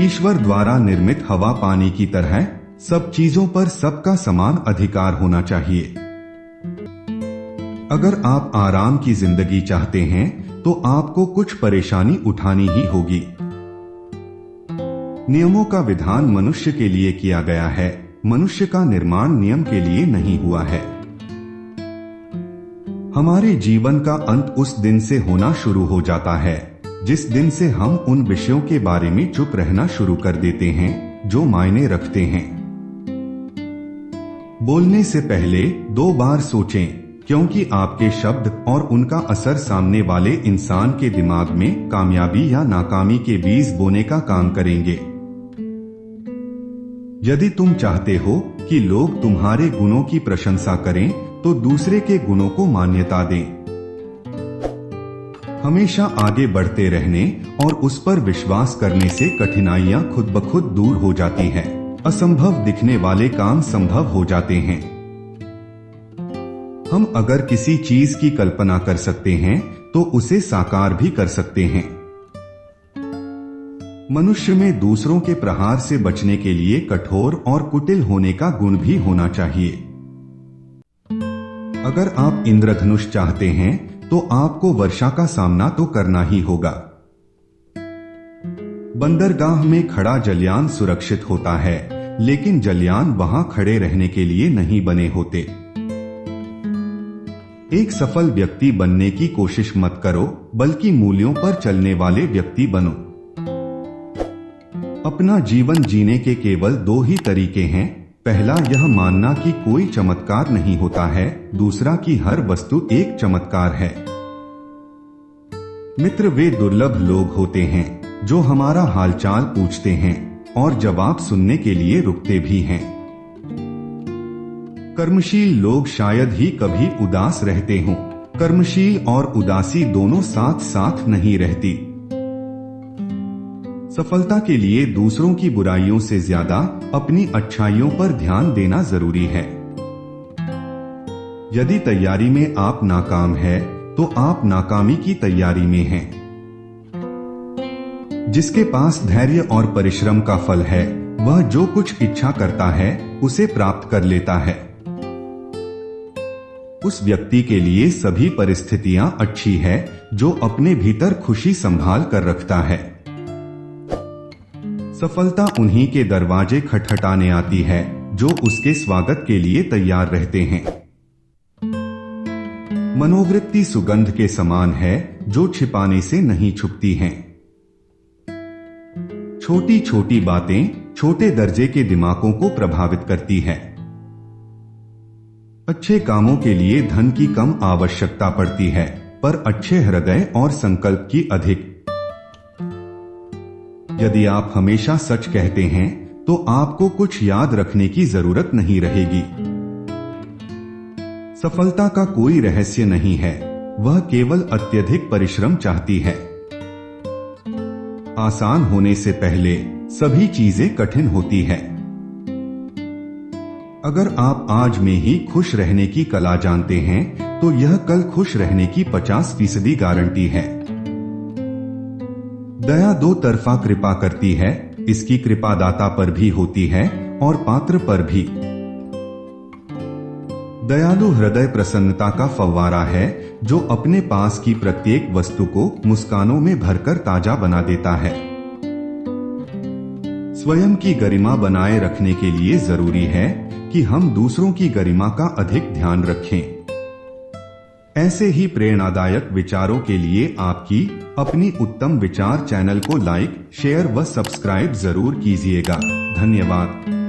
ईश्वर द्वारा निर्मित हवा पानी की तरह सब चीजों पर सबका समान अधिकार होना चाहिए। अगर आप आराम की जिंदगी चाहते हैं तो आपको कुछ परेशानी उठानी ही होगी। नियमों का विधान मनुष्य के लिए किया गया है, मनुष्य का निर्माण नियम के लिए नहीं हुआ है। हमारे जीवन का अंत उस दिन से होना शुरू हो जाता है जिस दिन से हम उन विषयों के बारे में चुप रहना शुरू कर देते हैं जो मायने रखते हैं। बोलने से पहले 2 बार सोचें, क्योंकि आपके शब्द और उनका असर सामने वाले इंसान के दिमाग में कामयाबी या नाकामी के बीज बोने का काम करेंगे। यदि तुम चाहते हो कि लोग तुम्हारे गुणों की प्रशंसा करें तो दूसरे के गुणों को मान्यता दें। हमेशा आगे बढ़ते रहने और उस पर विश्वास करने से कठिनाइयां खुद ब खुद दूर हो जाती हैं। असंभव दिखने वाले काम संभव हो जाते हैं। हम अगर किसी चीज की कल्पना कर सकते हैं तो उसे साकार भी कर सकते हैं। मनुष्य में दूसरों के प्रहार से बचने के लिए कठोर और कुटिल होने का गुण भी होना चाहिए। अगर आप इंद्रधनुष चाहते हैं तो आपको वर्षा का सामना तो करना ही होगा। बंदरगाह में खड़ा जलयान सुरक्षित होता है, लेकिन जलयान वहां खड़े रहने के लिए नहीं बने होते। एक सफल व्यक्ति बनने की कोशिश मत करो, बल्कि मूल्यों पर चलने वाले व्यक्ति बनो। अपना जीवन जीने के केवल 2 ही तरीके हैं। पहला यह मानना कि कोई चमत्कार नहीं होता है, दूसरा कि हर वस्तु एक चमत्कार है। मित्र वे दुर्लभ लोग होते हैं जो हमारा हालचाल पूछते हैं और जवाब सुनने के लिए रुकते भी हैं। कर्मशील लोग शायद ही कभी उदास रहते हों। कर्मशील और उदासी दोनों साथ साथ नहीं रहती। सफलता के लिए दूसरों की बुराइयों से ज्यादा अपनी अच्छाइयों पर ध्यान देना जरूरी है। यदि तैयारी में आप नाकाम हैं, तो आप नाकामी की तैयारी में हैं। जिसके पास धैर्य और परिश्रम का फल है, वह जो कुछ इच्छा करता है उसे प्राप्त कर लेता है। उस व्यक्ति के लिए सभी परिस्थितियां अच्छी है जो अपने भीतर खुशी संभाल कर रखता है। सफलता उन्हीं के दरवाजे खटखटाने आती है जो उसके स्वागत के लिए तैयार रहते हैं। मनोवृत्ति सुगंध के समान है जो छिपाने से नहीं छुपती हैं। छोटी छोटी बातें छोटे दर्जे के दिमागों को प्रभावित करती है। अच्छे कामों के लिए धन की कम आवश्यकता पड़ती है, पर अच्छे हृदय और संकल्प की अधिक। यदि आप हमेशा सच कहते हैं तो आपको कुछ याद रखने की जरूरत नहीं रहेगी। सफलता का कोई रहस्य नहीं है, वह केवल अत्यधिक परिश्रम चाहती है। आसान होने से पहले सभी चीजें कठिन होती है। अगर आप आज में ही खुश रहने की कला जानते हैं तो यह कल खुश रहने की 50% गारंटी है। दया 2 तरफा कृपा करती है, इसकी कृपा दाता पर भी होती है और पात्र पर भी। दयालु हृदय प्रसन्नता का फव्वारा है जो अपने पास की प्रत्येक वस्तु को मुस्कानों में भरकर ताजा बना देता है। स्वयं की गरिमा बनाए रखने के लिए जरूरी है कि हम दूसरों की गरिमा का अधिक ध्यान रखें। ऐसे ही प्रेरणादायक विचारों के लिए आपकी अपनी उत्तम विचार चैनल को लाइक, शेयर व सब्सक्राइब जरूर कीजिएगा। धन्यवाद।